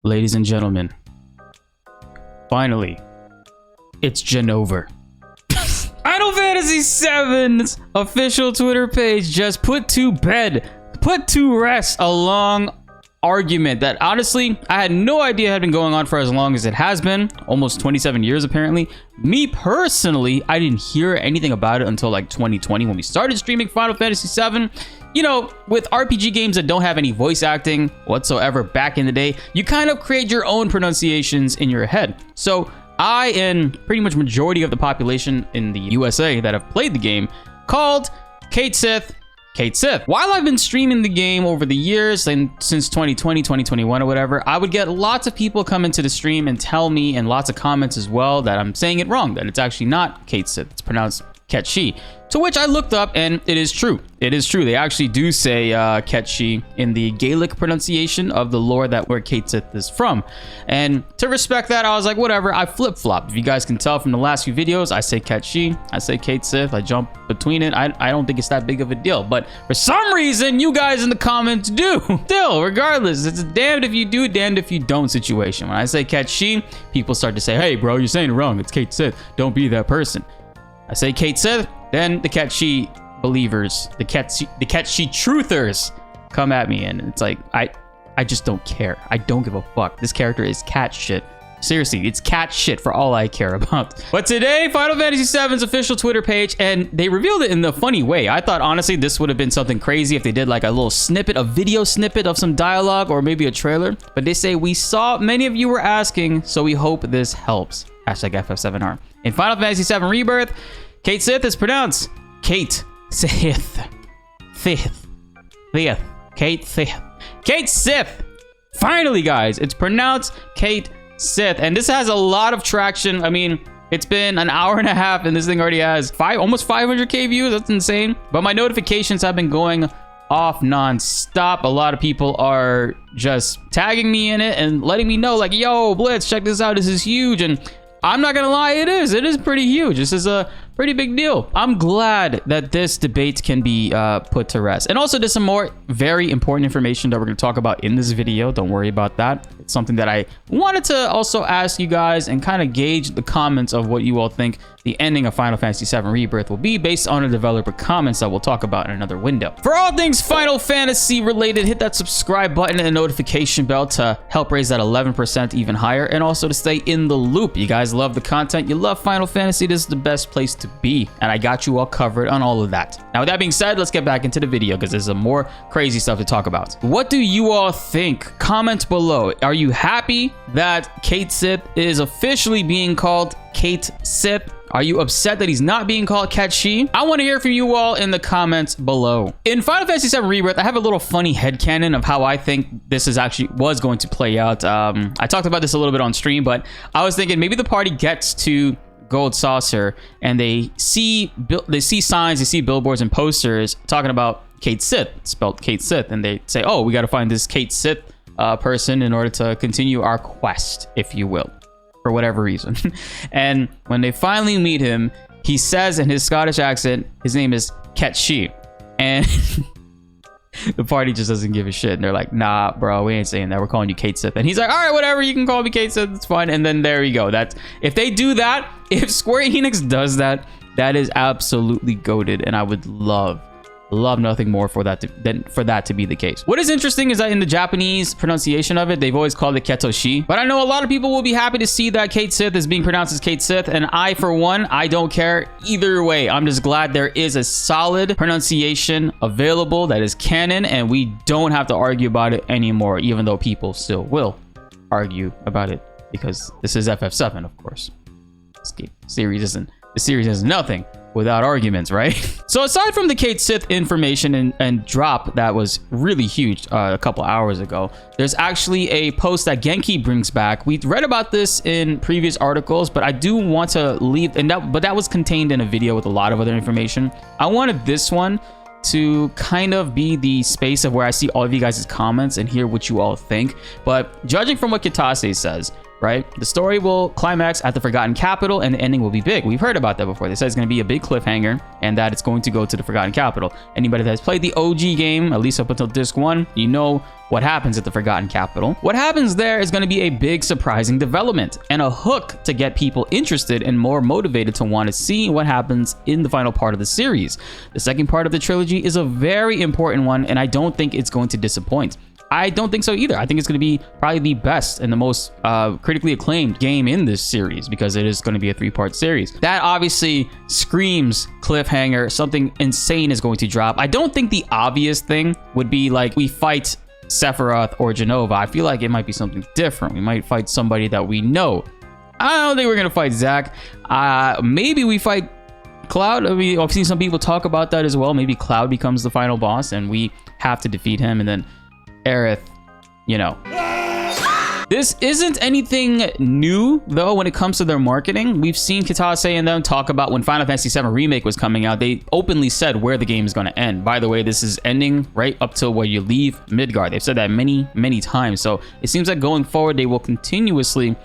Ladies and finally, it's JENOVER. Final Fantasy VII's official Twitter page just put to rest a long argument that honestly I had no idea had been going on for as long as it has been, almost 27 years apparently. Me personally, I didn't hear anything about it until like 2020 when we started streaming Final Fantasy VII. You know, with RPG games that don't have any voice acting whatsoever back in the day, you kind of create your own pronunciations in your head. So I and pretty much majority of the population in the USA that have played the game called Cait Sith. While I've been streaming the game over the years and since 2020, 2021 or whatever, I would get lots of people come into the stream and tell me, and lots of comments as well, that I'm saying it wrong, that it's actually not Cait Sith, it's pronounced Ketshi. To which I looked up and it is true. It is true. They actually do say Ketshi in the Gaelic pronunciation of the lore that where Cait Sith is from. And to respect that, I was like, whatever, I flip-flop. If you guys can tell from the last few videos, I say Ketshi, I say Cait Sith, I jump between it. I don't think it's that big of a deal. But for some reason, you guys in the comments do. Still, regardless, it's a damned if you do, damned if you don't situation. When I say Ketshi, people start to say, hey bro, you're saying it wrong. It's Cait Sith. Don't be that person. I say Cait Sith, then the Ketshi believers, the Ketshi truthers come at me, and it's like, I just don't care. I don't give a fuck. This character is cat shit. Seriously, it's cat shit for all I care about. But today, Final Fantasy VII's official Twitter page, and they revealed it in a funny way. I thought, honestly, this would have been something crazy if they did like a little snippet, a video snippet of some dialogue or maybe a trailer. But they say, we saw, many of you were asking, so we hope this helps. Hashtag FF7R. In Final Fantasy VII Rebirth, Cait Sith is pronounced Cait Sith. Cait Sith. Cait Sith. Finally, guys, it's pronounced Cait Sith, and this has a lot of traction. I mean, it's been an hour and a half, and this thing already has almost 500k views. That's insane. But my notifications have been going off non-stop. A lot of people are just tagging me in it and letting me know, like, yo, Blitz, check this out. This is huge. And I'm not gonna lie, it is pretty huge. This is a pretty big deal. I'm glad that this debate can be put to rest. And also, there's some more very important information that we're gonna talk about in this video. Don't worry about that. It's something that I wanted to also ask you guys and kind of gauge the comments of what you all think the ending of Final Fantasy VII Rebirth will be based on the developer comments that we'll talk about in another window. For all things Final Fantasy related, hit that subscribe button and notification bell to help raise that 11% even higher, and also to stay in the loop. You guys love the content, you love Final Fantasy, this is the best place to be, and I got you all covered on all of that. Now, with that being said, let's get back into the video because there's some more crazy stuff to talk about. What do you all think? Comment below. Are you happy that Cait Sith is officially being called Cait Sith? Are you upset that he's not being called Ketshi? I want to hear from you all in the comments below. In Final Fantasy VII Rebirth, I have a little funny headcanon of how I think this was going to play out. I talked about this a little bit on stream, but I was thinking maybe the party gets to Gold Saucer and they see signs, they see billboards and posters talking about Cait Sith, spelled Cait Sith, and they say, oh, we got to find this Cait Sith person in order to continue our quest, if you will, for whatever reason. And when they finally meet him, he says in his Scottish accent, his name is Ketshi, and the party just doesn't give a shit, and they're like, nah bro, we ain't saying that, we're calling you Cait Sith. And he's like, all right, whatever, you can call me Cait Sith, it's fine. And then there you go. That's, if they do that, if Square Enix does that, that is absolutely goated, and I would love nothing more for that to be the case. What is interesting is that in the Japanese pronunciation of it, they've always called it Ketoshi. But I know a lot of people will be happy to see that Cait Sith is being pronounced as Cait Sith, and I, for one, I don't care either way. I'm just glad there is a solid pronunciation available that is canon, and we don't have to argue about it anymore, even though people still will argue about it because this is FF7, of course. The series is nothing without arguments, right? So aside from the Cait Sith information and drop that was really huge a couple hours ago, there's actually a post that Genki brings back. We read about this in previous articles, but I do want to leave, but that was contained in a video with a lot of other information. I wanted this one to kind of be the space of where I see all of you guys' comments and hear what you all think. But judging from what Kitase says, right? The story will climax at the Forgotten Capital and the ending will be big. We've heard about that before. They said it's going to be a big cliffhanger and that it's going to go to the Forgotten Capital. Anybody that has played the OG game, at least up until disc 1, you know what happens at the Forgotten Capital. What happens there is going to be a big surprising development and a hook to get people interested and more motivated to want to see what happens in the final part of the series. The second part of the trilogy is a very important one, and I don't think it's going to disappoint. I don't think so either. I think it's going to be probably the best and the most critically acclaimed game in this series because it is going to be a 3-part series. That obviously screams cliffhanger. Something insane is going to drop. I don't think the obvious thing would be like we fight Sephiroth or Jenova. I feel like it might be something different. We might fight somebody that we know. I don't think we're going to fight Zack. Maybe we fight Cloud. I mean, I've seen some people talk about that as well. Maybe Cloud becomes the final boss and we have to defeat him, and then Aerith, you know. This isn't anything new, though, when it comes to their marketing. We've seen Kitase and them talk about when Final Fantasy VII Remake was coming out. They openly said where the game is going to end. By the way, this is ending right up till where you leave Midgard. They've said that many, many times. So it seems like going forward, they will continuously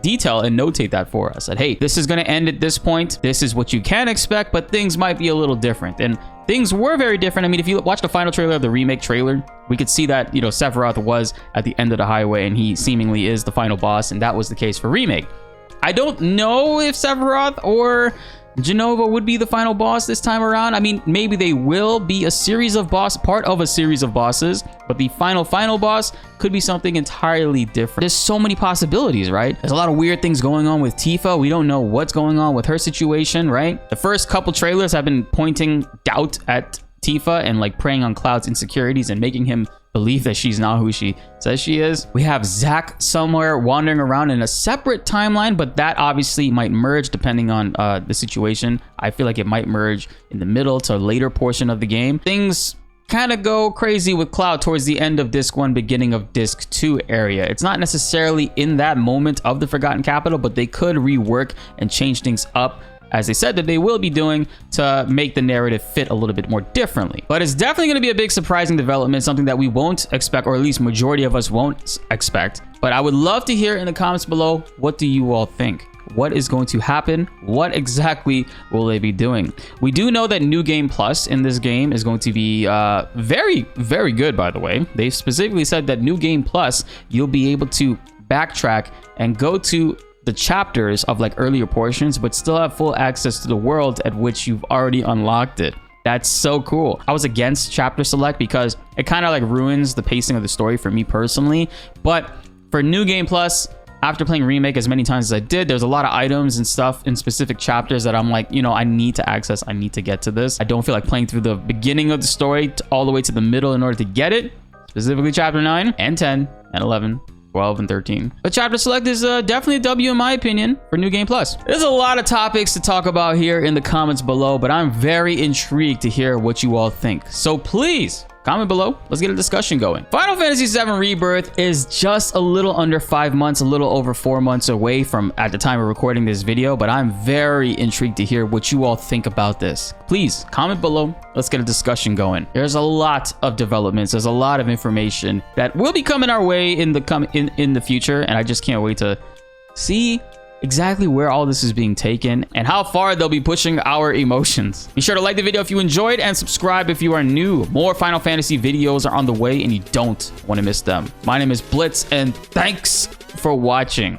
detail and notate that for us. That, hey, this is going to end at this point. This is what you can expect, but things might be a little different. And things were very different. I mean, if you watch the final trailer of the remake trailer, we could see that, you know, Sephiroth was at the end of the highway and he seemingly is the final boss, and that was the case for remake. I don't know if Sephiroth or Jenova would be the final boss this time around. I mean, maybe they will be a series of part of a series of bosses, but the final boss could be something entirely different. There's so many possibilities, right? There's a lot of weird things going on with Tifa. We don't know what's going on with her situation, right? The first couple trailers have been pointing doubt at Tifa and like preying on Cloud's insecurities and making him believe that she's not who she says she is. We have Zack somewhere wandering around in a separate timeline, but that obviously might merge depending on the situation. I feel like it might merge in the middle to a later portion of the game. Things kind of go crazy with Cloud towards the end of disc 1, beginning of disc 2 area. It's not necessarily in that moment of the Forgotten Capital, but they could rework and change things up, as they said that they will be doing, to make the narrative fit a little bit more differently. But it's definitely going to be a big surprising development, something that we won't expect, or at least majority of us won't expect. But I would love to hear in the comments below, what do you all think? What is going to happen? What exactly will they be doing? We do know that New Game Plus in this game is going to be very, very good, by the way. They specifically said that New Game Plus, you'll be able to backtrack and go to the chapters of like earlier portions, but still have full access to the world at which you've already unlocked it. That's so cool. I was against chapter select because it kind of like ruins the pacing of the story for me personally. But for New Game Plus, after playing Remake as many times as I did, there's a lot of items and stuff in specific chapters that I'm like, you know, I need to access. I need to get to this. I don't feel like playing through the beginning of the story all the way to the middle in order to get it. Specifically chapter 9 and 10 and 11. 12 and 13. But chapter select is definitely a W in my opinion for New Game Plus. There's a lot of topics to talk about here in the comments below, but I'm very intrigued to hear what you all think. So please comment below. Let's get a discussion going. Final Fantasy VII Rebirth is just a little under 5 months, a little over 4 months away from at the time of recording this video, but I'm very intrigued to hear what you all think about this. Please comment below. Let's get a discussion going. There's a lot of developments. There's a lot of information that will be coming our way in the future, and I just can't wait to see exactly where all this is being taken and how far they'll be pushing our emotions. Be sure to like the video if you enjoyed and subscribe if you are new. More Final Fantasy videos are on the way and you don't want to miss them. My name is BltzZ and thanks for watching.